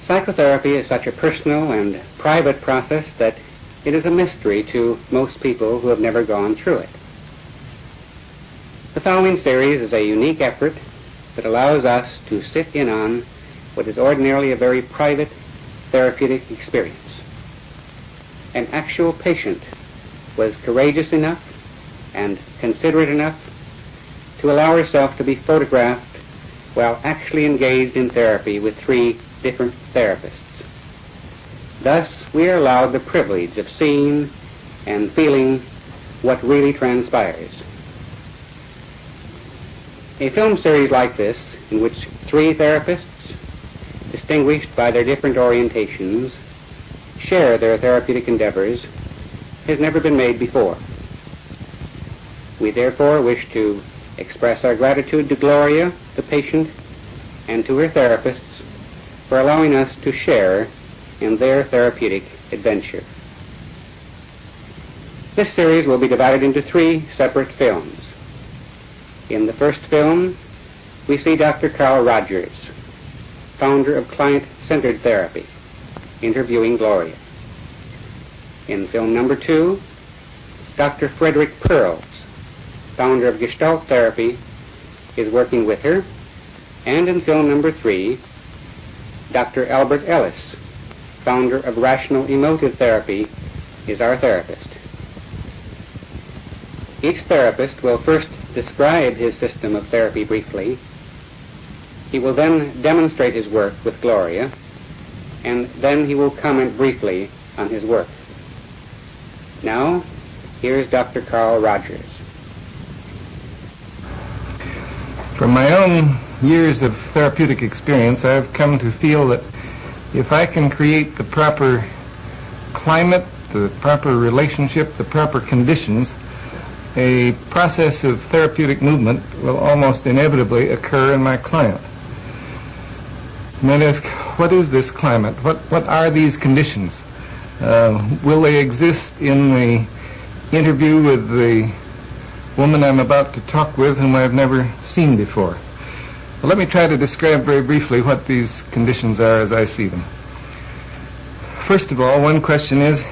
Psychotherapy is such a personal and private process that it is a mystery to most people who have never gone through it. The following series is a unique effort that allows us to sit in on what is ordinarily a very private therapeutic experience. An actual patient was courageous enough and considerate enough to allow herself to be photographed while actually engaged in therapy with 3 different therapists. Thus, we are allowed the privilege of seeing and feeling what really transpires. A film series like this, in which 3 therapists, distinguished by their different orientations, share their therapeutic endeavors, has never been made before. We therefore wish to express our gratitude to Gloria, the patient, and to her therapists for allowing us to share in their therapeutic adventure. This series will be divided into 3 separate films. In the first film, we see Dr. Carl Rogers, founder of client-centered therapy, interviewing Gloria. In film number 2, Dr. Frederick Pearls, founder of Gestalt therapy, is working with her. And in film number 3, Dr. Albert Ellis, founder of Rational Emotive Therapy, is our therapist. Each therapist will first describe his system of therapy briefly. He will then demonstrate his work with Gloria, and then he will comment briefly on his work. Now, here's Dr. Carl Rogers. From my own years of therapeutic experience, I've come to feel that if I can create the proper climate, the proper relationship, the proper conditions, a process of therapeutic movement will almost inevitably occur in my client. You might ask, what is this climate? What are these conditions? Will they exist in the interview with the woman I'm about to talk with, whom I've never seen before? Well, let me try to describe very briefly what these conditions are as I see them. First of all, one question is,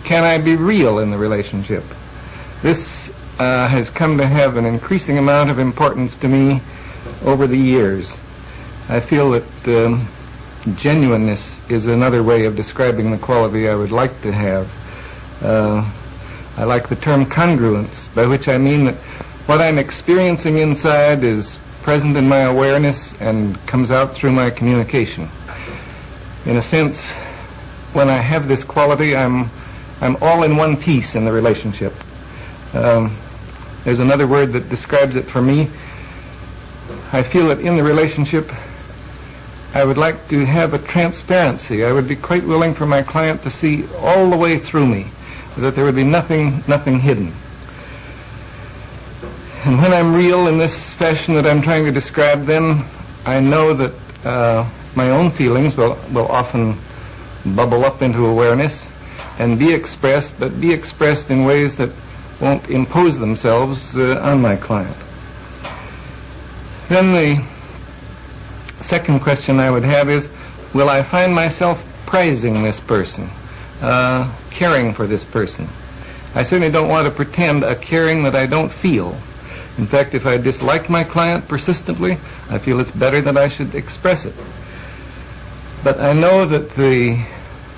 can I be real in the relationship? This has come to have an increasing amount of importance to me over the years. I feel that genuineness is another way of describing the quality I would like to have. I like the term congruence, by which I mean that what I'm experiencing inside is present in my awareness and comes out through my communication. In a sense, when I have this quality, I'm all in one piece in the relationship. There's another word that describes it for me. I feel that in the relationship, I would like to have a transparency. I would be quite willing for my client to see all the way through me, that there would be nothing hidden. And when I'm real in this fashion that I'm trying to describe, then I know that my own feelings will often bubble up into awareness and be expressed, but be expressed in ways that won't impose themselves on my client. Then the second question I would have is, will I find myself praising this person? caring for this person. I certainly don't want to pretend a caring that I don't feel. In fact, if I dislike my client persistently, I feel it's better that I should express it. But I know that the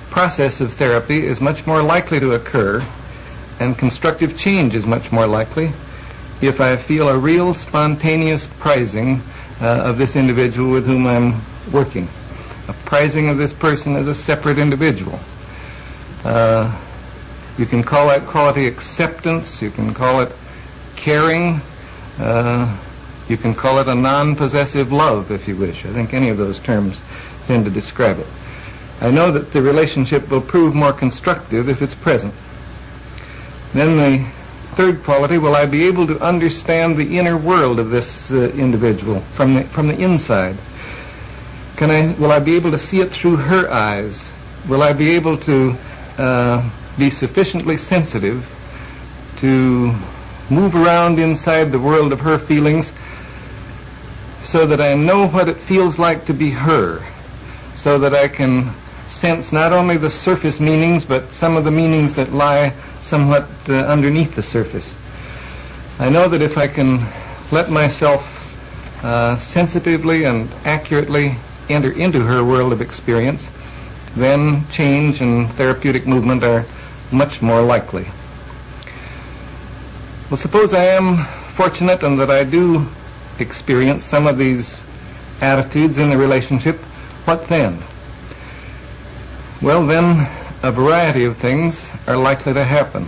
process of therapy is much more likely to occur, and constructive change is much more likely, if I feel a real spontaneous prizing of this individual with whom I'm working. A prizing of this person as a separate individual. You can call that quality acceptance, you can call it caring, you can call it a non-possessive love, if you wish. I think any of those terms tend to describe it. I know that the relationship will prove more constructive if it's present. Then the third quality, will I be able to understand the inner world of this individual from the inside? Will I be able to see it through her eyes? Will I be able to be sufficiently sensitive to move around inside the world of her feelings so that I know what it feels like to be her, so that I can sense not only the surface meanings but some of the meanings that lie somewhat underneath the surface. I know that if I can let myself sensitively and accurately enter into her world of experience, then change and therapeutic movement are much more likely. Well, suppose I am fortunate and that I do experience some of these attitudes in the relationship. What then? Well, then a variety of things are likely to happen,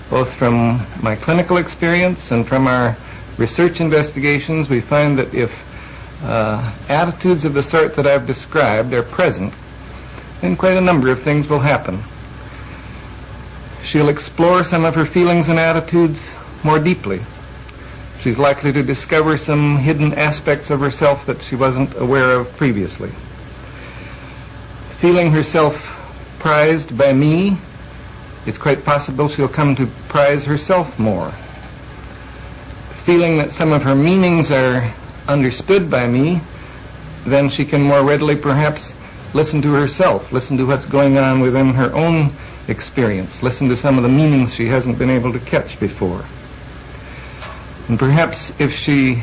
both from my clinical experience and from our research investigations. We find that if attitudes of the sort that I've described are present, then quite a number of things will happen. She'll explore some of her feelings and attitudes more deeply. She's likely to discover some hidden aspects of herself that she wasn't aware of previously. Feeling herself prized by me, it's quite possible she'll come to prize herself more. Feeling that some of her meanings are understood by me, then she can more readily perhaps listen to herself, listen to what's going on within her own experience, listen to some of the meanings she hasn't been able to catch before. And perhaps if she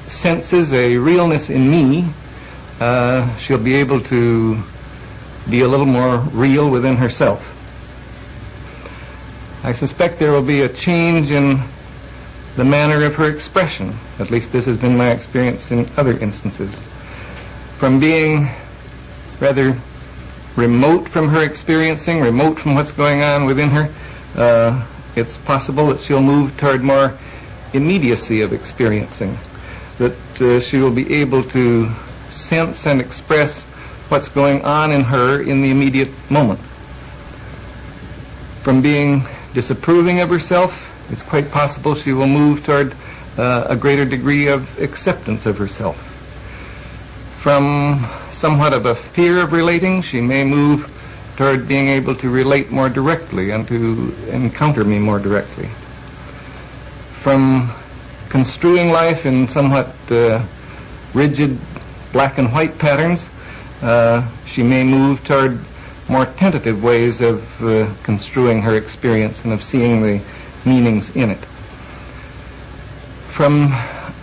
senses a realness in me, she'll be able to be a little more real within herself. I suspect there will be a change in the manner of her expression. At least this has been my experience in other instances. From being rather remote from her experiencing, remote from what's going on within her, it's possible that she'll move toward more immediacy of experiencing, that she will be able to sense and express what's going on in her in the immediate moment. From being disapproving of herself, it's quite possible she will move toward a greater degree of acceptance of herself. From somewhat of a fear of relating, she may move toward being able to relate more directly and to encounter me more directly. From construing life in somewhat rigid black and white patterns, she may move toward more tentative ways of construing her experience and of seeing the meanings in it. From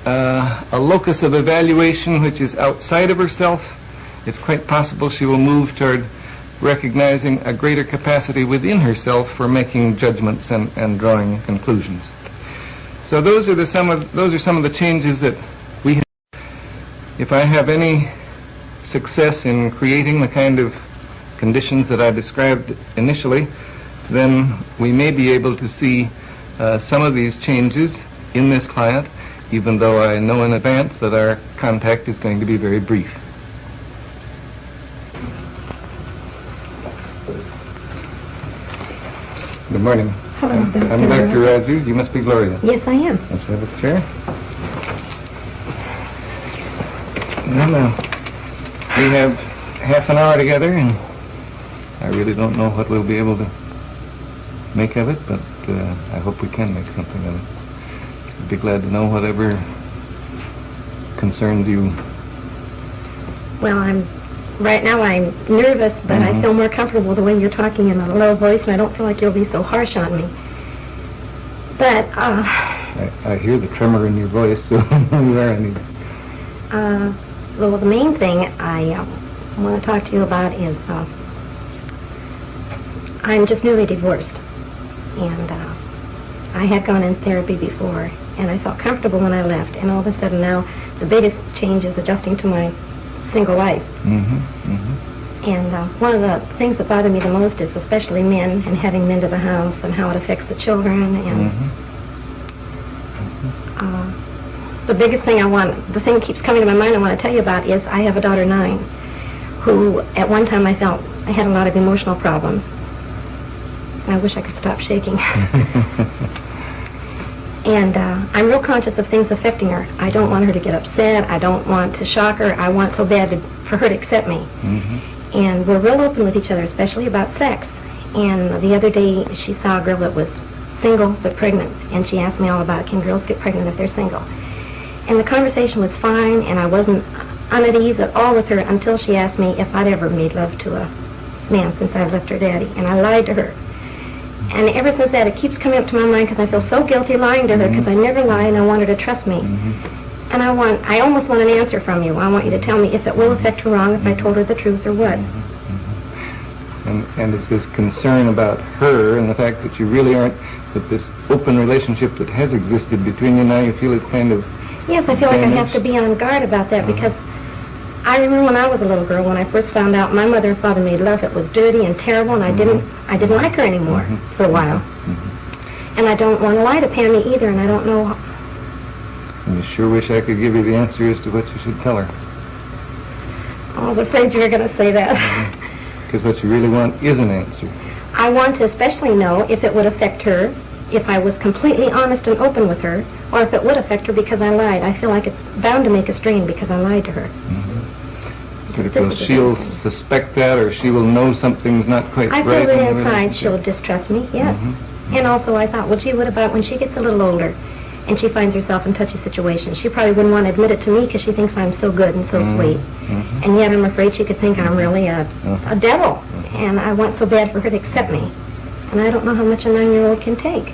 a locus of evaluation which is outside of herself, it's quite possible she will move toward recognizing a greater capacity within herself for making judgments and drawing conclusions. So those are some of the changes that we have. If I have any success in creating the kind of conditions that I described initially, then we may be able to see some of these changes in this client, even though I know in advance that our contact is going to be very brief. Good morning. Hello, I'm Dr. Rogers. You must be Gloria. Yes, I am. Let's have this chair. Now, we have half an hour together, and I really don't know what we'll be able to make of it, but I hope we can make something of it. I'd be glad to know whatever concerns you. Well, I'm right now I'm nervous, but I feel more comfortable the way you're talking in a low voice, and I don't feel like you'll be so harsh on me. But, I hear the tremor in your voice, so you are uneasy. well, the main thing I want to talk to you about is I'm just newly divorced, and I had gone in therapy before, and I felt comfortable when I left, and all of a sudden now the biggest change is adjusting to my single life. And one of the things that bother me the most is especially men, and having men to the house, and how it affects the children, and the biggest thing the thing that keeps coming to my mind I want to tell you about is I have a daughter, 9, who at one time I felt I had a lot of emotional problems. I wish I could stop shaking. And I'm real conscious of things affecting her. I don't want her to get upset. I don't want to shock her. I want so bad for her to accept me. And we're real open with each other, especially about sex. And the other day she saw a girl that was single but pregnant, and she asked me all about, can girls get pregnant if they're single? And the conversation was fine, and I wasn't uneasy at ease at all with her until she asked me if I'd ever made love to a man since I've left her daddy. And I lied to her. And ever since that, it keeps coming up to my mind because I feel so guilty lying to her because I never lie, and I want her to trust me. And I almost want an answer from you. I want you to tell me if it will affect her wrong if I told her the truth or what. And it's this concern about her and the fact that you really aren't, that this open relationship that has existed between you now you feel is kind of Yes, I feel like I have to be on guard about that because I remember when I was a little girl, when I first found out my mother and father made love, it was dirty and terrible, and I didn't like her anymore for a while. And I don't want to lie to Pammy either, and I don't know. And I sure wish I could give you the answer as to what you should tell her. I was afraid you were going to say that. Because what you really want is an answer. I want to especially know if it would affect her, if I was completely honest and open with her, or if it would affect her because I lied. I feel like it's bound to make a strain because I lied to her. Because she'll suspect that, or she will know something's not quite right. I feel that inside she'll distrust me, yes. And also I thought, well, gee, what about when she gets a little older and she finds herself in touchy situations? She probably wouldn't want to admit it to me because she thinks I'm so good and so sweet. And yet I'm afraid she could think I'm really a devil. And I want so bad for her to accept me. And I don't know how much a 9-year-old can take.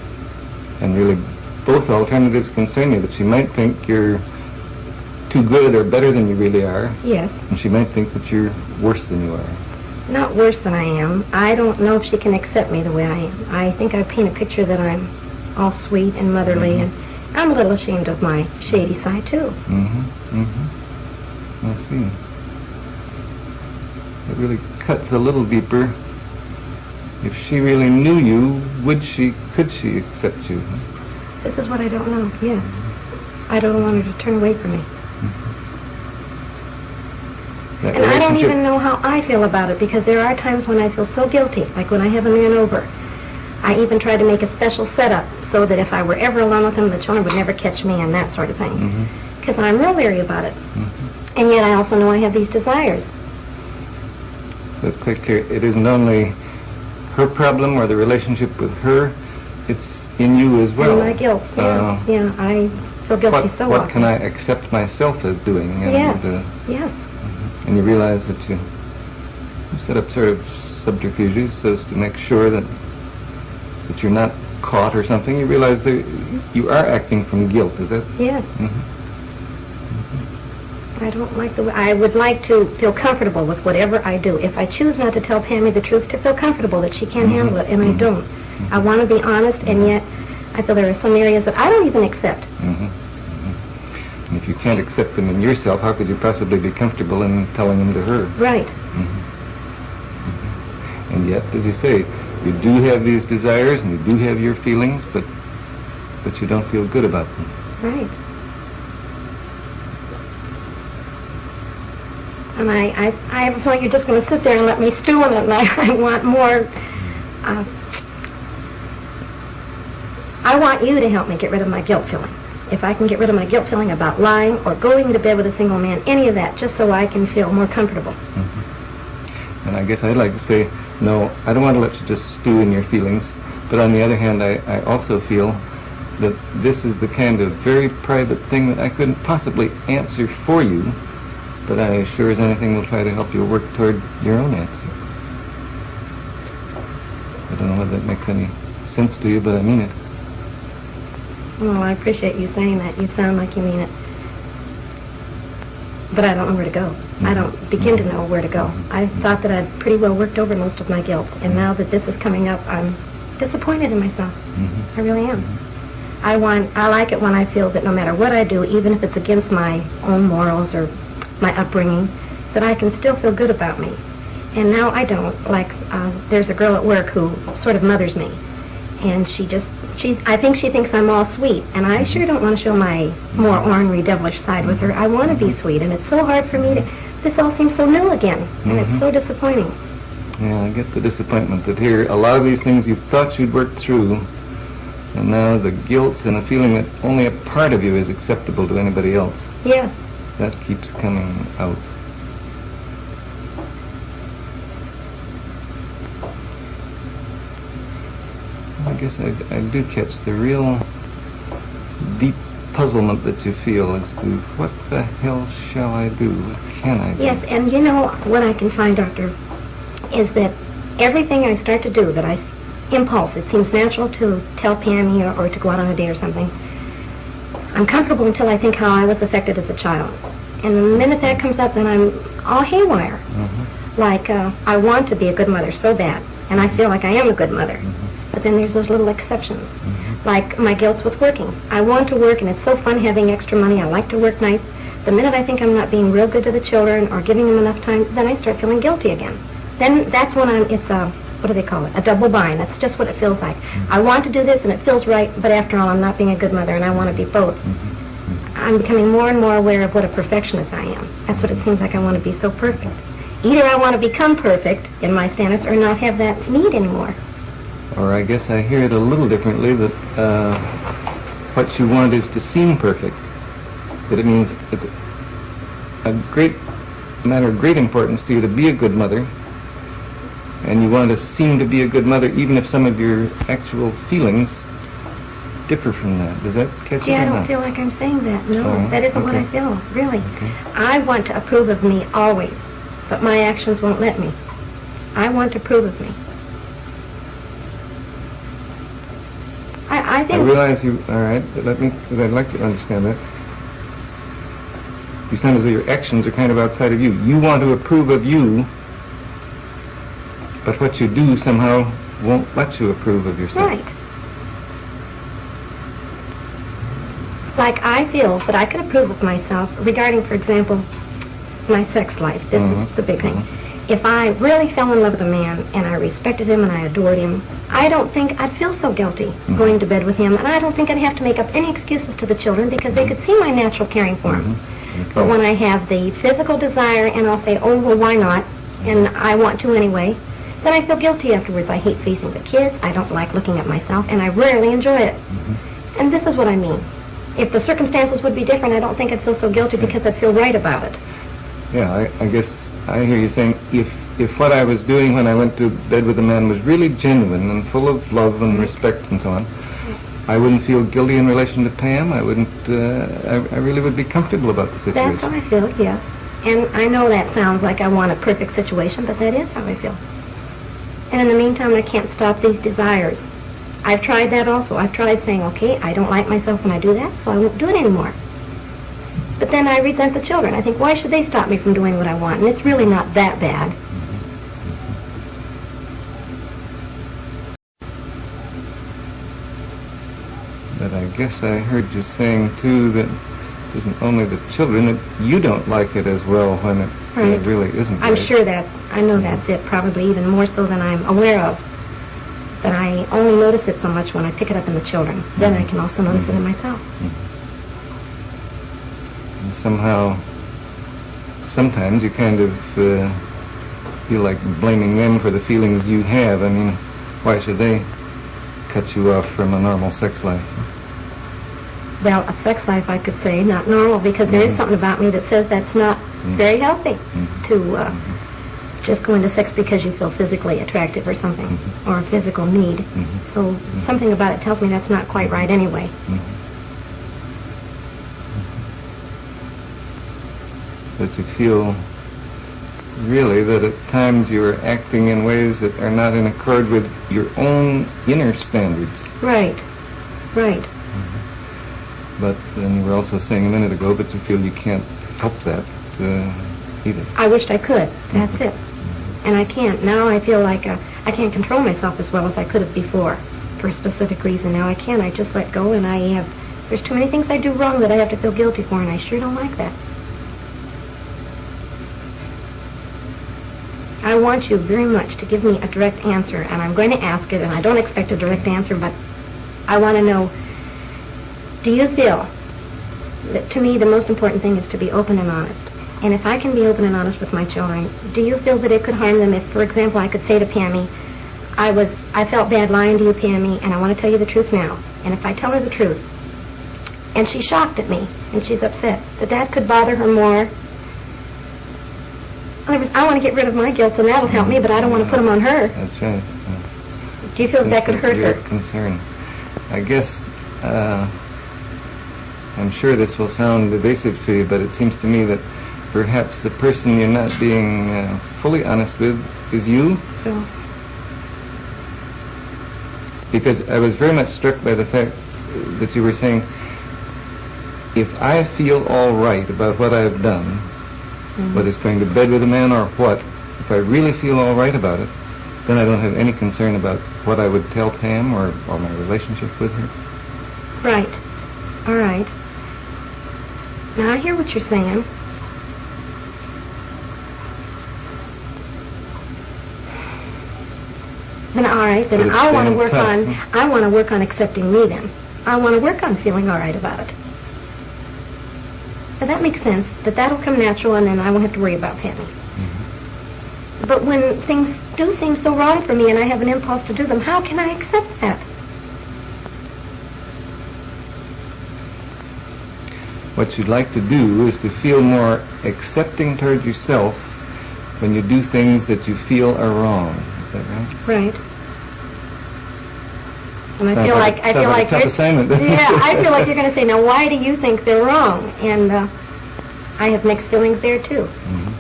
And really, both alternatives concern you, that she might think you're too good or better than you really are. Yes. And she might think that you're worse than you are. Not worse than I am. I don't know if she can accept me the way I am. I think I paint a picture that I'm all sweet and motherly, and I'm a little ashamed of my shady side, too. I see. It really cuts a little deeper. If she really knew you, could she accept you? This is what I don't know, yes. I don't want her to turn away from me. And I don't even know how I feel about it, because there are times when I feel so guilty, like when I have a man over. I even try to make a special setup so that if I were ever alone with him, the children would never catch me and that sort of thing. Because I'm real leery about it. And yet I also know I have these desires. So it's quite clear. It isn't only her problem or the relationship with her, it's in you as well. And my guilt, yeah, I feel guilty so often. What can I accept myself as doing? And, yes. And you realize that you set up sort of subterfuges as to make sure that you're not caught or something. You realize that you are acting from guilt, is that? Yes. I don't like the way. I would like to feel comfortable with whatever I do. If I choose not to tell Pammy the truth, to feel comfortable that she can't handle it, and I don't. I want to be honest, and yet I feel there are some areas that I don't even accept. And if you can't accept them in yourself, how could you possibly be comfortable in telling them to her? Right. And yet, as you say, you do have these desires and you do have your feelings, but you don't feel good about them. Right. And I have a feeling you're just going to sit there and let me stew on it, and I want more. I want you to help me get rid of my guilt feeling. If I can get rid of my guilt feeling about lying or going to bed with a single man, any of that, just so I can feel more comfortable. And I guess I'd like to say, no, I don't want to let you just stew in your feelings, but on the other hand, I also feel that this is the kind of very private thing that I couldn't possibly answer for you, But I sure as anything will try to help you work toward your own answer. I don't know whether that makes any sense to you, but I mean it. Well, I appreciate you saying that. You sound like you mean it. But I don't know where to go. I don't begin to know where to go. I thought that I'd pretty well worked over most of my guilt, and now that this is coming up, I'm disappointed in myself. I really am. I like it when I feel that no matter what I do, even if it's against my own morals or my upbringing, that I can still feel good about me. And now I don't. Like, there's a girl at work who sort of mothers me, and I think she thinks I'm all sweet, and I sure don't want to show my more ornery, devilish side with her. I want to be sweet, and it's so hard for me to, this all seems so new again, and it's so disappointing. Yeah, I get the disappointment that here, a lot of these things you thought you'd worked through, and now the guilt and the feeling that only a part of you is acceptable to anybody else. Yes. That keeps coming out. I guess I do catch the real deep puzzlement that you feel as to what the hell shall I do? What can I do? Yes, and you know what I can find, Doctor, is that everything I start to do, that impulse, it seems natural to tell Pammy or to go out on a date or something. I'm comfortable until I think how I was affected as a child. And the minute that comes up, then I'm all haywire. Like, I want to be a good mother so bad, and I feel like I am a good mother. But then there's those little exceptions. Like my guilt's with working. I want to work, and it's so fun having extra money. I like to work nights. The minute I think I'm not being real good to the children or giving them enough time, then I start feeling guilty again. Then that's when it's a, what do they call it? A double bind. That's just what it feels like. I want to do this, and it feels right, but after all, I'm not being a good mother, and I want to be both. I'm becoming more and more aware of what a perfectionist I am. That's what it seems like. I want to be so perfect. Either I want to become perfect in my standards or not have that need anymore. Or I guess I hear it a little differently, that what you want is to seem perfect. That it means it's a matter of great importance to you to be a good mother, and you want to seem to be a good mother even if some of your actual feelings differ from that. Does that catch you? Yeah, I don't feel like I'm saying that. No, that isn't what I feel, really. Okay. I want to approve of me always, but my actions won't let me. I want to approve of me. I think... I realize you... All right, but I'd like to understand that. You sound as though your actions are kind of outside of you. You want to approve of you, but what you do somehow won't let you approve of yourself. Right. Like, I feel that I can approve of myself regarding, for example, my sex life. This is the big thing. If I really fell in love with a man and I respected him and I adored him, I don't think I'd feel so guilty going to bed with him, and I don't think I'd have to make up any excuses to the children because they could see my natural caring for him. But when I have the physical desire and I'll say, oh, well, why not, and I want to anyway, then I feel guilty afterwards. I hate facing the kids, I don't like looking at myself, and I rarely enjoy it. And this is what I mean. If the circumstances would be different, I don't think I'd feel so guilty because I'd feel right about it. Yeah, I guess I hear you saying if what I was doing when I went to bed with a man was really genuine and full of love and respect and so on, I wouldn't feel guilty in relation to Pam. I wouldn't, I really would be comfortable about the situation. That's how I feel, yes. And I know that sounds like I want a perfect situation, but that is how I feel. And in the meantime, I can't stop these desires. I've tried that also. I've tried saying, okay, I don't like myself when I do that, so I won't do it anymore. But then I resent the children. I think, why should they stop me from doing what I want? And it's really not that bad. But I guess I heard you saying, too, that it isn't only the children, that you don't like it as well when it really isn't I'm right. sure I know that's it, probably even more so than I'm aware of. But I only notice it so much when I pick it up in the children. Then I can also notice it in myself. And somehow, sometimes you kind of feel like blaming them for the feelings you have. I mean, why should they cut you off from a normal sex life? Well, a sex life, I could say, not normal, because there is something about me that says that's not very healthy to just go into sex because you feel physically attractive or something, or a physical need. So something about it tells me that's not quite right anyway. that you feel really that at times you are acting in ways that are not in accord with your own inner standards. Right. Right. But then you were also saying a minute ago, but you feel you can't help that either. I wished I could. That's it. And I can't. Now I feel like I can't control myself as well as I could have before for a specific reason. Now I can't. I just let go, and there's too many things I do wrong that I have to feel guilty for, and I sure don't like that. I want you very much to give me a direct answer, and I'm going to ask it, and I don't expect a direct answer, but I want to know, do you feel that to me the most important thing is to be open and honest? And if I can be open and honest with my children, do you feel that it could harm them if, for example, I could say to Pammy, I felt bad lying to you, Pammy, and I want to tell you the truth now. And if I tell her the truth, and she's shocked at me, and she's upset, that could bother her more. I want to get rid of my guilt, so that'll help me, but I don't want to put them on her. That's right. Do you feel that could hurt her? Concern. I guess, I'm sure this will sound evasive to you, but it seems to me that perhaps the person you're not being fully honest with is you. So. Because I was very much struck by the fact that you were saying, if I feel all right about what I've done, whether it's going to bed with a man or what, if I really feel all right about it, then I don't have any concern about what I would tell Pam or my relationship with her. Right. All right. Now I hear what you're saying. Then all right, then I want to work on accepting me then. I want to work on feeling all right about it. Now that makes sense, that'll come natural and then I won't have to worry about Pammy. But when things do seem so wrong for me and I have an impulse to do them, how can I accept that? What you'd like to do is to feel more accepting toward yourself when you do things that you feel are wrong. Is that right? Right. And I feel like a tough assignment. Yeah, I feel like you're going to say, now why do you think they're wrong? And I have mixed feelings there too.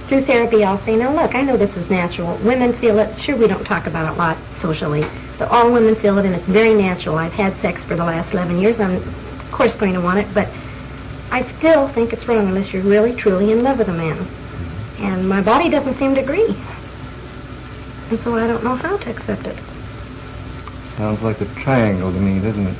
Through therapy, I'll say, now look, I know this is natural. Women feel it. Sure, we don't talk about it a lot socially, but all women feel it, and it's very natural. I've had sex for the last 11 years. I'm, of course, going to want it, but I still think it's wrong unless you're really, truly in love with a man. And my body doesn't seem to agree. And so I don't know how to accept it. Sounds like a triangle to me, doesn't it?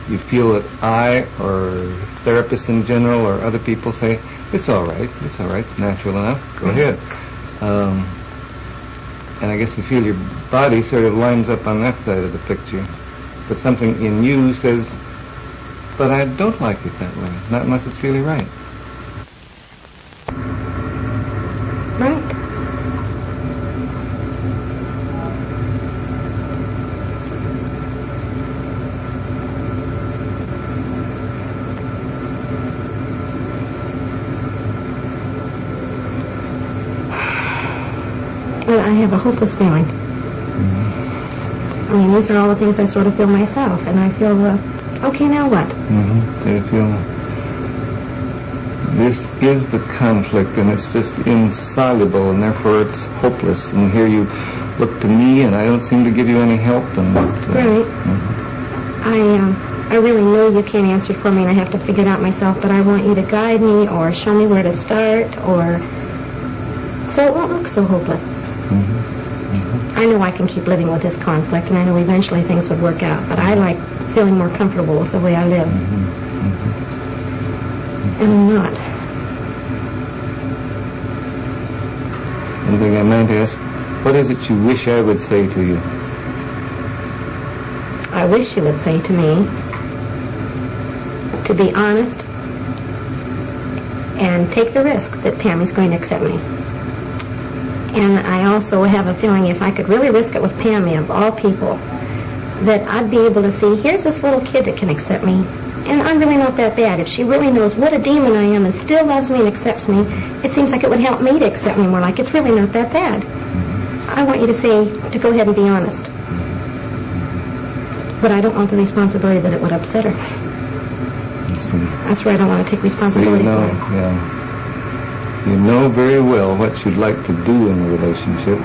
You feel that I, or therapists in general, or other people say, it's all right, it's natural enough, go ahead. And I guess you feel your body sort of lines up on that side of the picture. But something in you says, but I don't like it that way, not unless it's really right. Right. But I have a hopeless feeling. I mean, these are all the things I sort of feel myself, and I feel, okay, now what? So you feel this is the conflict, and it's just insoluble, and therefore it's hopeless. And here you look to me, and I don't seem to give you any help. And right. I really know you can't answer for me, and I have to figure it out myself. But I want you to guide me, or show me where to start, or so it won't look so hopeless. I know I can keep living with this conflict, and I know eventually things would work out, but I like feeling more comfortable with the way I live. And I'm not. One thing I meant to ask, what is it you wish I would say to you? I wish you would say to me to be honest and take the risk that Pammy's going to accept me. And I also have a feeling if I could really risk it with Pammy, of all people, that I'd be able to see, here's this little kid that can accept me, and I'm really not that bad. If she really knows what a demon I am and still loves me and accepts me, it seems like it would help me to accept me more, like it's really not that bad. I want you to say, to go ahead and be honest. But I don't want the responsibility that it would upset her. That's where I don't want to take responsibility for it. Yeah. You know very well what you'd like to do in the relationship.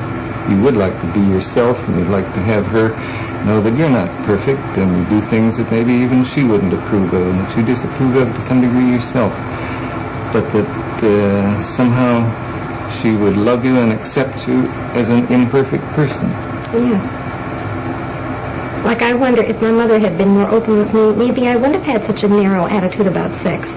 You would like to be yourself, and you'd like to have her know that you're not perfect, and you do things that maybe even she wouldn't approve of, and that you disapprove of to some degree yourself. But that somehow she would love you and accept you as an imperfect person. Yes. Like, I wonder if my mother had been more open with me, maybe I wouldn't have had such a narrow attitude about sex.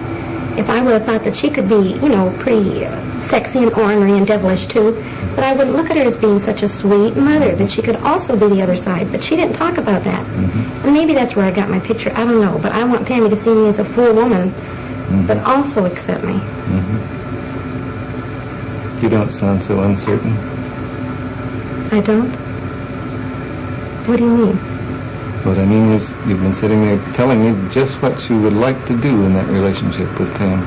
If I would have thought that she could be, pretty sexy and ornery and devilish too, but I wouldn't look at her as being such a sweet mother, that she could also be the other side. But she didn't talk about that. Mm-hmm. And maybe that's where I got my picture. I don't know. But I want Pammy to see me as a full woman, mm-hmm. but also accept me. Mm-hmm. You don't sound so uncertain. I don't? What do you mean? What I mean is, you've been sitting there telling me just what you would like to do in that relationship with Pam.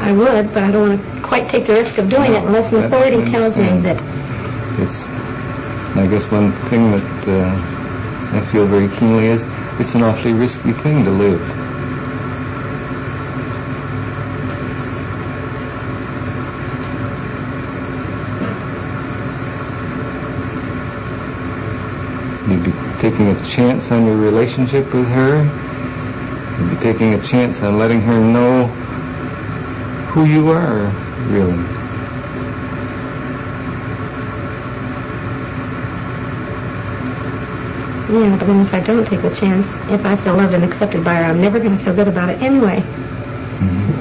I would, but I don't want to quite take the risk of doing it unless an authority tells me that... It's, I guess one thing that I feel very keenly is, it's an awfully risky thing to live. You'd be taking a chance on your relationship with her. You'd be taking a chance on letting her know who you are, really. Yeah, but then if I don't take the chance, if I feel loved and accepted by her, I'm never going to feel good about it anyway. Mm-hmm.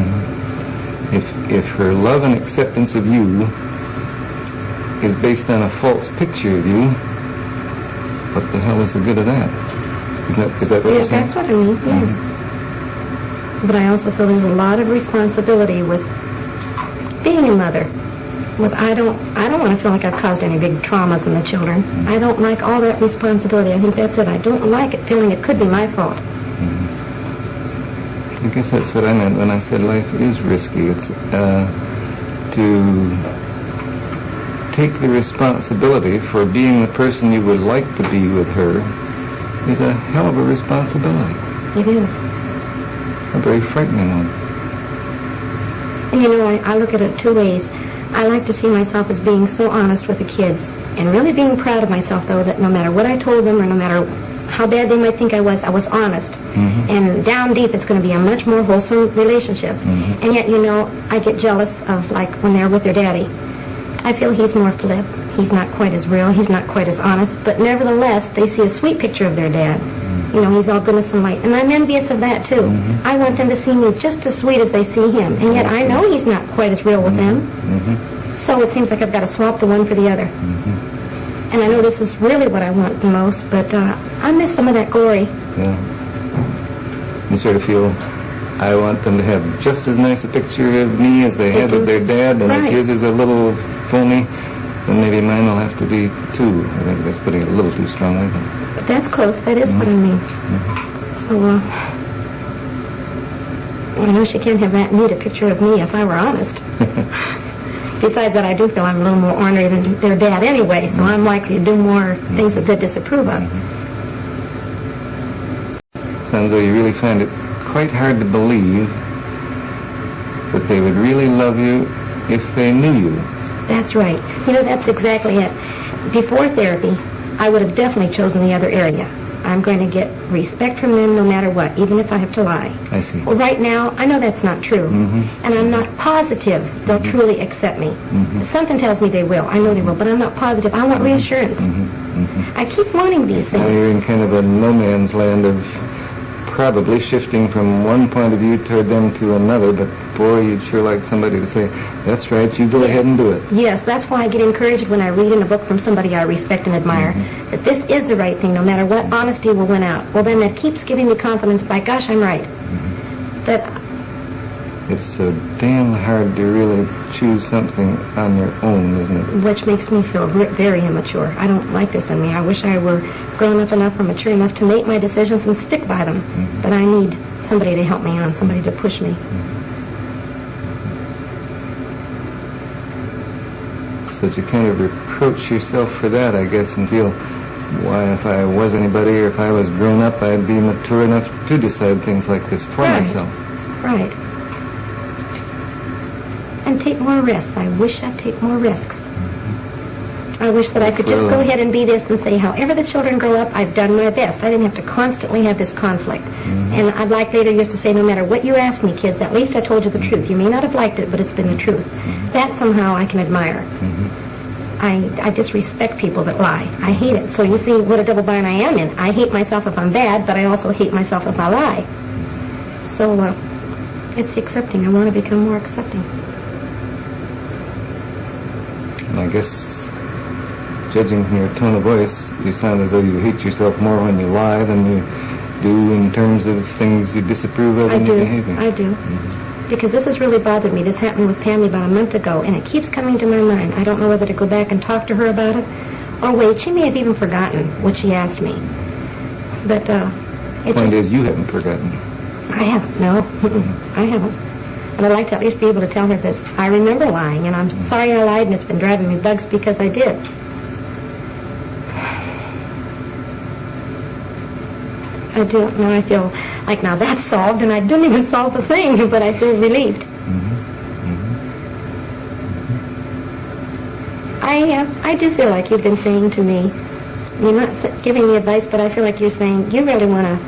Mm-hmm. If her love and acceptance of you is based on a false picture of you, what the hell is the good of that? Is that what you're saying? Yes, that's what I mean, yes. Mm-hmm. But I also feel there's a lot of responsibility with being a mother. I don't want to feel like I've caused any big traumas in the children. Mm-hmm. I don't like all that responsibility. I think that's it. I don't like it, feeling it could be my fault. Mm-hmm. I guess that's what I meant when I said life is risky. It's to take the responsibility for being the person you would like to be with her is a hell of a responsibility. It is. A very frightening one. And I look at it two ways. I like to see myself as being so honest with the kids, and really being proud of myself, though, that no matter what I told them or no matter how bad they might think I was honest. Mm-hmm. And down deep, it's going to be a much more wholesome relationship. Mm-hmm. And yet, I get jealous of, like, when they're with their daddy. I feel he's more flip. He's not quite as real. He's not quite as honest. But nevertheless, they see a sweet picture of their dad. Mm-hmm. He's all goodness and light. And I'm envious of that, too. Mm-hmm. I want them to see me just as sweet as they see him. And yet I know he's not quite as real with them. Mm-hmm. So it seems like I've got to swap the one for the other. Mm-hmm. And I know this is really what I want the most, but I miss some of that glory. Yeah. You sort of feel... I want them to have just as nice a picture of me as they had of their dad, and if his is a little phony, then maybe mine will have to be too. I think that's putting it a little too strongly. But that's close. That is what I mean. Mm-hmm. So, I know she can't have that neat a picture of me if I were honest. Besides that, I do feel I'm a little more ornery than their dad anyway, so I'm likely to do more things that they disapprove of. Sounds though you really find it quite hard to believe that they would really love you if they knew you. That's right. That's exactly it. Before therapy, I would have definitely chosen the other area. I'm going to get respect from them no matter what, even if I have to lie. I see. Well, right now, I know that's not true. Mm-hmm. And I'm not positive they'll truly accept me. Mm-hmm. Something tells me they will. I know they will, but I'm not positive. I want reassurance. Mm-hmm. I keep wanting these things. Now you're in kind of a no man's land of probably shifting from one point of view toward them to another, but boy, you'd sure like somebody to say, that's right, you go ahead and do it. Yes, that's why I get encouraged when I read in a book from somebody I respect and admire, that this is the right thing, no matter what, honesty will win out. Well, then that keeps giving me confidence, by gosh, I'm right. That it's so damn hard to really choose something on your own, isn't it? Which makes me feel very immature. I don't like this in me. I wish I were grown up enough or mature enough to make my decisions and stick by them. But I need somebody to help me on, somebody to push me. So to kind of reproach yourself for that, I guess, and feel, why, if I was anybody or if I was grown up, I'd be mature enough to decide things like this for myself. Right. and take more risks. I wish I'd take more risks. I wish that I could just go ahead and be this and say, however the children grow up, I've done my best. I didn't have to constantly have this conflict. And I'd like later years to say, no matter what you ask me, kids, at least I told you the truth. You may not have liked it, but it's been the truth. That somehow I can admire. I disrespect people that lie. I hate it. So you see what a double bind I am in. I hate myself if I'm bad, but I also hate myself if I lie. So it's accepting. I want to become more accepting. And I guess, judging from your tone of voice, you sound as though you hate yourself more when you lie than you do in terms of things you disapprove of in your behavior. I do. Because this has really bothered me. This happened with Pammy about a month ago, and it keeps coming to my mind. I don't know whether to go back and talk to her about it, or wait. She may have even forgotten what she asked me. But the point is, you haven't forgotten. I haven't. No, I haven't. And I'd like to at least be able to tell her that I remember lying, and I'm sorry I lied, and it's been driving me bugs because I did. I do. Now I feel like now that's solved, and I didn't even solve the thing, but I feel relieved. I do feel like you've been saying to me, you're not giving me advice, but I feel like you're saying you really want to,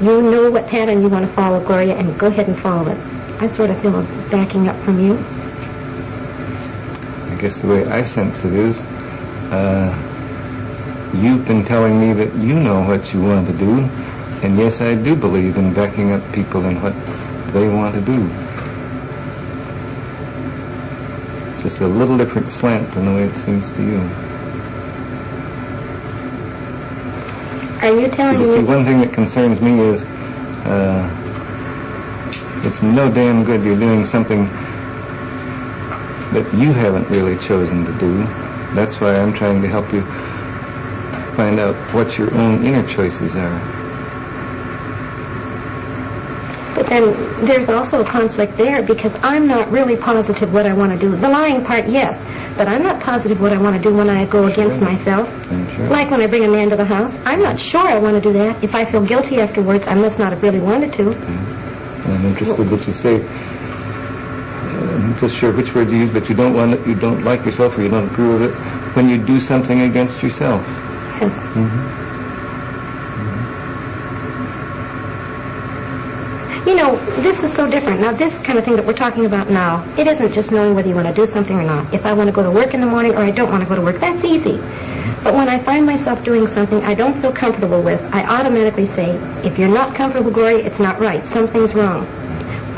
you know what pattern you want to follow, Gloria, and go ahead and follow it. I sort of feel a backing up from you. I guess the way I sense it is, you've been telling me that you know what you want to do, and yes, I do believe in backing up people in what they want to do. It's just a little different slant than the way it seems to you. Are you telling me? See, one thing that concerns me is it's no damn good you're doing something that you haven't really chosen to do. That's why I'm trying to help you find out what your own inner choices are. But then there's also a conflict there because I'm not really positive what I want to do. The lying part, yes, but I'm not positive what I want to do when I go against myself. Sure. Like when I bring a man to the house, I'm not sure I want to do that. If I feel guilty afterwards, I must not have really wanted to. I'm interested that you say, I'm not just sure which words you use, but you don't want it, you don't like yourself or you don't approve of it when you do something against yourself. Yes. You know, this is so different. Now, this kind of thing that we're talking about now, it isn't just knowing whether you want to do something or not. If I want to go to work in the morning or I don't want to go to work, that's easy. But when I find myself doing something I don't feel comfortable with, I automatically say, if you're not comfortable, Gloria, it's not right. Something's wrong.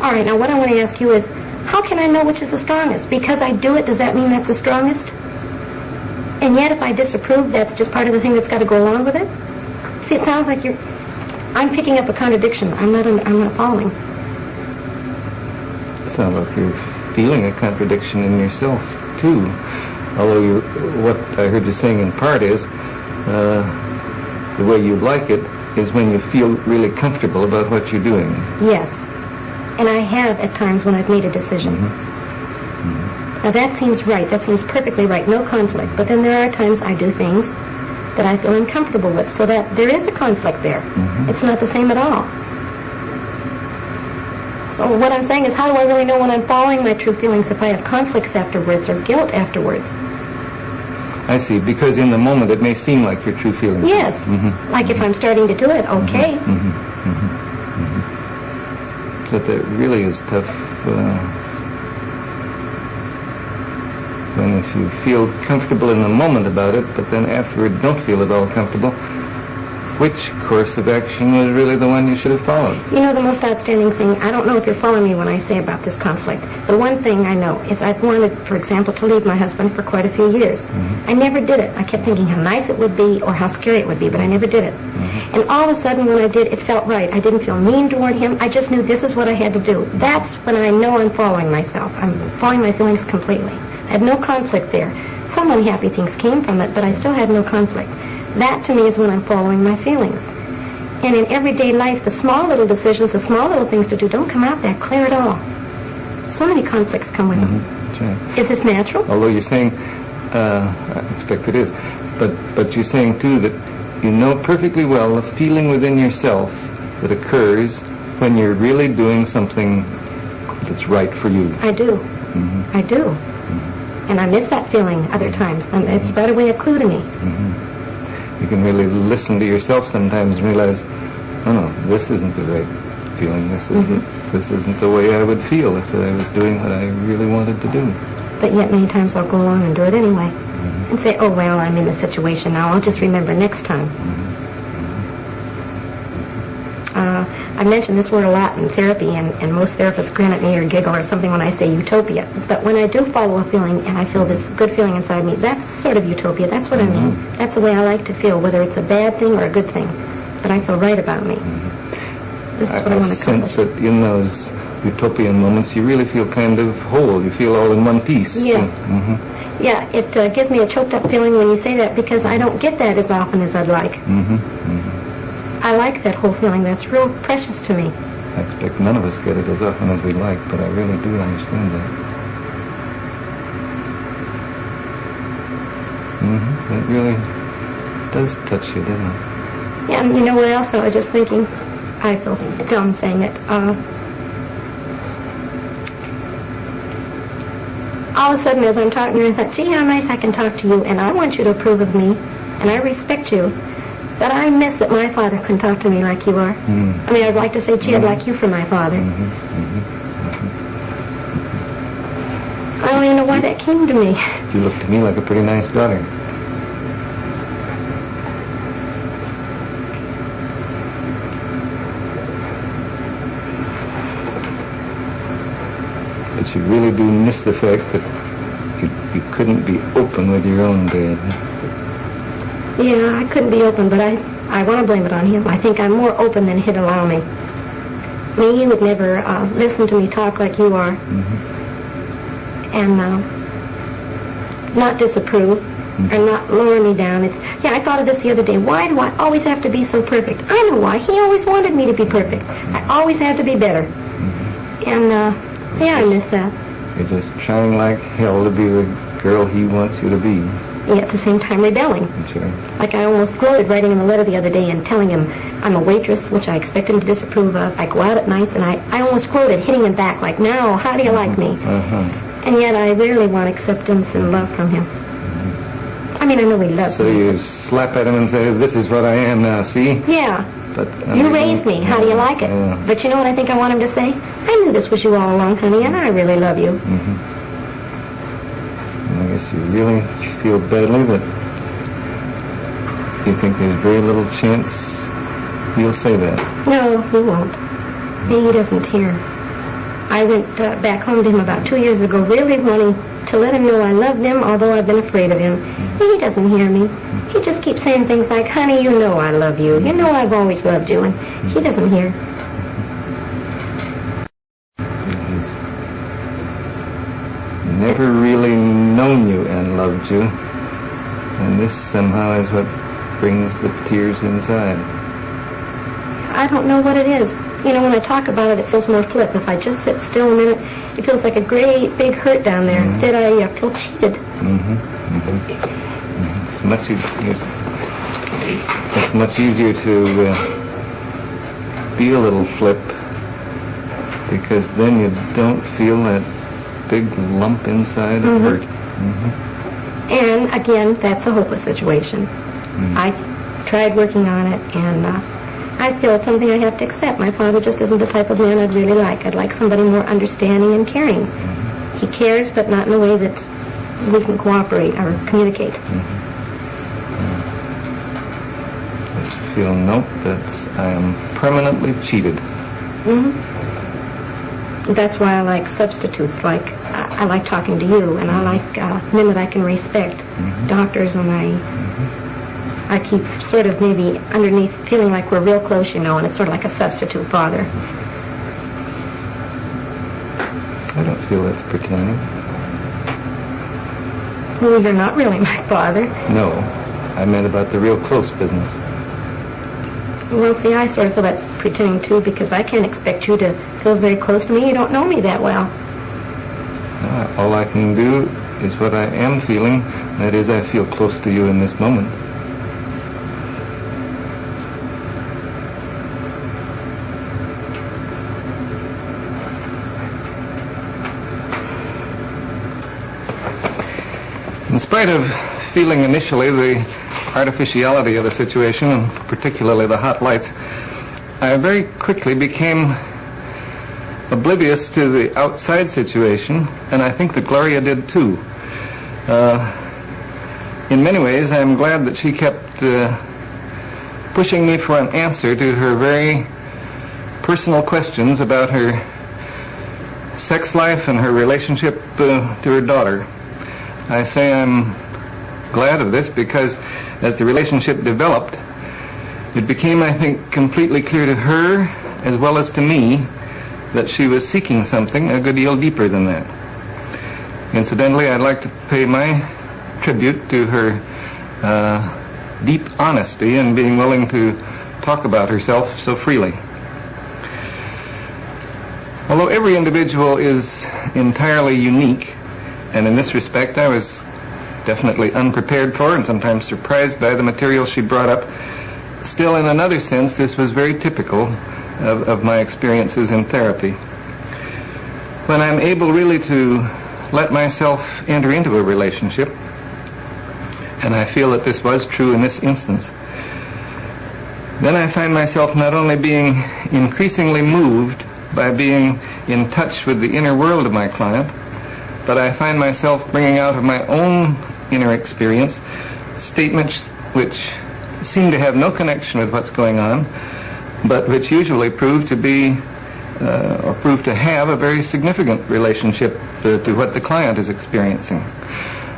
All right, now what I want to ask you is, how can I know which is the strongest? Because I do it, does that mean that's the strongest? And yet if I disapprove, that's just part of the thing that's got to go along with it? See, it sounds like I'm picking up a contradiction. I'm not following. It sounds like you're feeling a contradiction in yourself, too. Although what I heard you saying in part is, the way you like it is when you feel really comfortable about what you're doing. Yes. And I have at times when I've made a decision. Now that seems right. That seems perfectly right. No conflict. But then there are times I do things that I feel uncomfortable with. So that there is a conflict there. It's not the same at all. So what I'm saying is, how do I really know when I'm following my true feelings if I have conflicts afterwards or guilt afterwards? I see, because in the moment it may seem like your true feelings. Yes. Like if I'm starting to do it, okay. So that really is tough. When if you feel comfortable in the moment about it, but then afterward don't feel at all comfortable, which course of action was really the one you should have followed? You know, the most outstanding thing, I don't know if you're following me when I say about this conflict. The one thing I know is I've wanted, for example, to leave my husband for quite a few years. I never did it. I kept thinking how nice it would be or how scary it would be, but I never did it. And all of a sudden when I did, it felt right. I didn't feel mean toward him. I just knew this is what I had to do. That's when I know I'm following myself. I'm following my feelings completely. I had no conflict there. Some unhappy things came from it, but I still had no conflict. That to me is when I'm following my feelings. And in everyday life, the small little decisions, the small little things to do don't come out that clear at all. So many conflicts come with them. Right. Is this natural? Although you're saying, I expect it is, but you're saying too that you know perfectly well the feeling within yourself that occurs when you're really doing something that's right for you. I do. I do. And I miss that feeling other times, and it's right away a clue to me. You can really listen to yourself sometimes and realize, oh no, this isn't the right feeling. This isn't the way I would feel if I was doing what I really wanted to do. But yet many times I'll go along and do it anyway. And say, oh, well, I'm in the situation now. I'll just remember next time. I mention this word a lot in therapy, and most therapists grin at me or giggle or something when I say utopia. But when I do follow a feeling and I feel this good feeling inside me, that's sort of utopia. That's what I mean. That's the way I like to feel, whether it's a bad thing or a good thing. But I feel right about me. This is what I want to accomplish. I sense that in those utopian moments, you really feel kind of whole. You feel all in one piece. Yes. Yeah, it gives me a choked up feeling when you say that, because I don't get that as often as I'd like. I like that whole feeling. That's real precious to me. I expect none of us get it as often as we'd like, but I really do understand that. It really does touch you, doesn't it? Yeah, and you know what else? I was just thinking, I feel dumb saying it. All of a sudden, as I'm talking to her, I thought, gee, how nice I can talk to you, and I want you to approve of me, and I respect you. But I miss that my father can talk to me like you are. I mean, I'd like to say, gee, I'd like you for my father. I don't even know why that came to me. You look to me like a pretty nice daughter. But you really do miss the fact that you couldn't be open with your own dad. Yeah, I couldn't be open, but I want to blame it on him. I think I'm more open than he'd allow me. I mean, he would never listen to me talk like you are. And not disapprove and not lower me down. I thought of this the other day. Why do I always have to be so perfect? I know why. He always wanted me to be perfect. I always had to be better. And, I miss that. You're just trying like hell to be the girl he wants you to be. Yeah, at the same time rebelling. Sure. Like I almost gloated writing him a letter the other day and telling him I'm a waitress, which I expect him to disapprove of. I go out at nights, and I almost gloated, hitting him back like, now, how do you like me? And yet I rarely want acceptance and love from him. I mean, I know he loves me. So you slap at him and say, this is what I am now, see? Yeah. But you raised me. How do you like it? But you know what I think I want him to say? I knew this was you all along, honey, and I really love you. I guess you really feel badly that you think there's very little chance he'll say that. No, he won't. He doesn't hear. I went back home to him about 2 years ago, really wanting to let him know I loved him, although I've been afraid of him. He doesn't hear me. He just keeps saying things like, honey, you know I love you. You know I've always loved you. And he doesn't hear. He's never really known you and loved you. And this somehow is what brings the tears inside. I don't know what it is. You know, when I talk about it, it feels more flip. If I just sit still a minute, it feels like a great big hurt down there that I feel cheated. It's much easier to be a little flip, because then you don't feel that big lump inside of hurt. And again, that's a hopeless situation. I tried working on it, and I feel it's something I have to accept. My father just isn't the type of man I'd really like. I'd like somebody more understanding and caring. He cares, but not in a way that we can cooperate or communicate. I feel, nope, I am permanently cheated. That's why I like substitutes. Like I like talking to you, and I like men that I can respect, doctors, and I keep sort of maybe underneath feeling like we're real close, you know, and it's sort of like a substitute father. I don't feel that's pretending. Well, you're not really my father. No, I meant about the real close business. Well, see, I sort of feel that's pretending, too, because I can't expect you to feel very close to me. You don't know me that well. All I can do is what I am feeling. That is, I feel close to you in this moment. spite of feeling initially the artificiality of the situation, and particularly the hot lights, I very quickly became oblivious to the outside situation, and I think that Gloria did too. In many ways, I'm glad that she kept pushing me for an answer to her very personal questions about her sex life and her relationship to her daughter. I say I'm glad of this because as the relationship developed, it became, I think, completely clear to her as well as to me that she was seeking something a good deal deeper than that. Incidentally, I'd like to pay my tribute to her deep honesty in being willing to talk about herself so freely. Although every individual is entirely unique, and in this respect I was definitely unprepared for and sometimes surprised by the material she brought up, still in another sense this was very typical of my experiences in therapy. When I'm able really to let myself enter into a relationship, and I feel that this was true in this instance, then I find myself not only being increasingly moved by being in touch with the inner world of my client, but I find myself bringing out of my own inner experience statements which seem to have no connection with what's going on, but which usually prove to be or prove to have a very significant relationship to what the client is experiencing.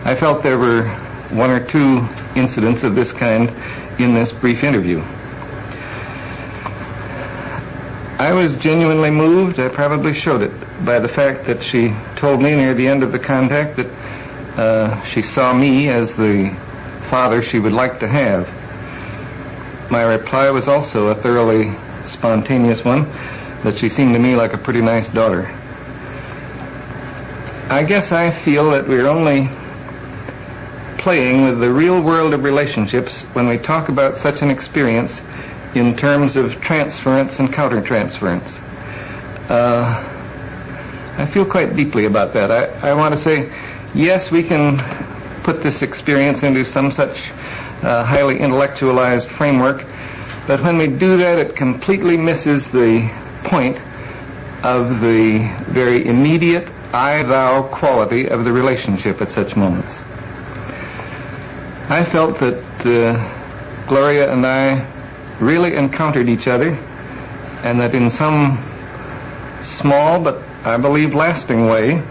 I felt there were one or two incidents of this kind in this brief interview. I was genuinely moved, I probably showed it, by the fact that she told me near the end of the contact that she saw me as the father she would like to have. My reply was also a thoroughly spontaneous one, that she seemed to me like a pretty nice daughter. I guess I feel that we're only playing with the real world of relationships when we talk about such an experience in terms of transference and countertransference. I feel quite deeply about that. I want to say, yes, we can put this experience into some such highly intellectualized framework, but when we do that, it completely misses the point of the very immediate I-thou quality of the relationship at such moments. I felt that Gloria and I really encountered each other, and that in some small but I believe lasting way,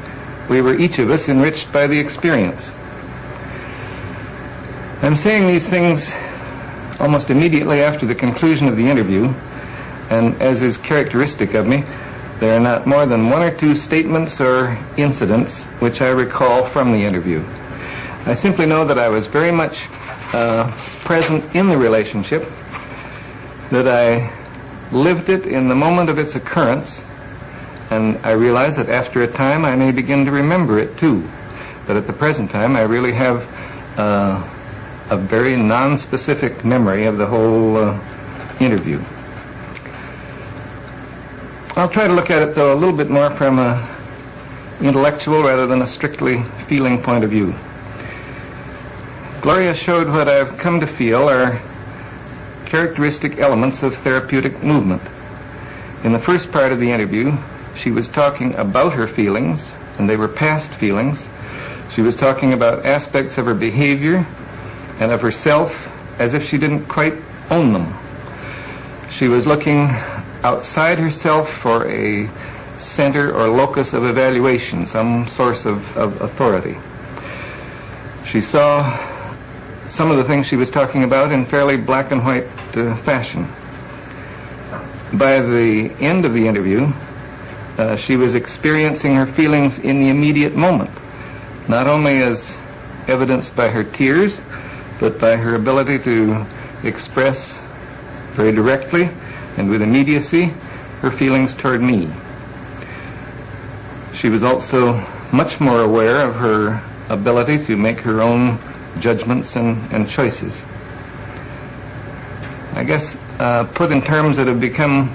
we were each of us enriched by the experience. I'm saying these things almost immediately after the conclusion of the interview, and as is characteristic of me, there are not more than one or two statements or incidents which I recall from the interview. I simply know that I was very much present in the relationship, that I lived it in the moment of its occurrence, and I realize that after a time I may begin to remember it too. But at the present time I really have a very non-specific memory of the whole interview. I'll try to look at it, though, a little bit more from an intellectual rather than a strictly feeling point of view. Gloria showed what I've come to feel are characteristic elements of therapeutic movement. In the first part of the interview, she was talking about her feelings, and they were past feelings. She was talking about aspects of her behavior and of herself as if she didn't quite own them. She was looking outside herself for a center or locus of evaluation, some source of authority. She saw some of the things she was talking about in fairly black and white fashion. By the end of the interview, she was experiencing her feelings in the immediate moment, not only as evidenced by her tears, but by her ability to express very directly and with immediacy her feelings toward me. She was also much more aware of her ability to make her own judgments and choices. I guess put in terms that have become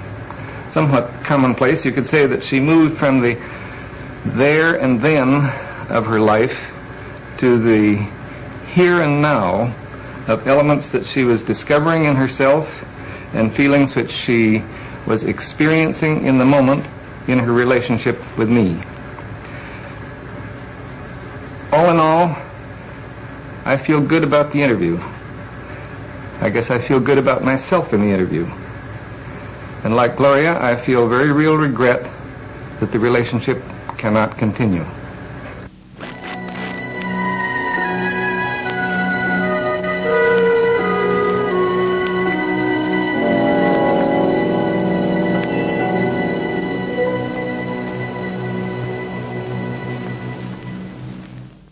somewhat commonplace, you could say that she moved from the there and then of her life to the here and now of elements that she was discovering in herself and feelings which she was experiencing in the moment in her relationship with me. All in all, I feel good about the interview. I guess I feel good about myself in the interview. And like Gloria, I feel very real regret that the relationship cannot continue.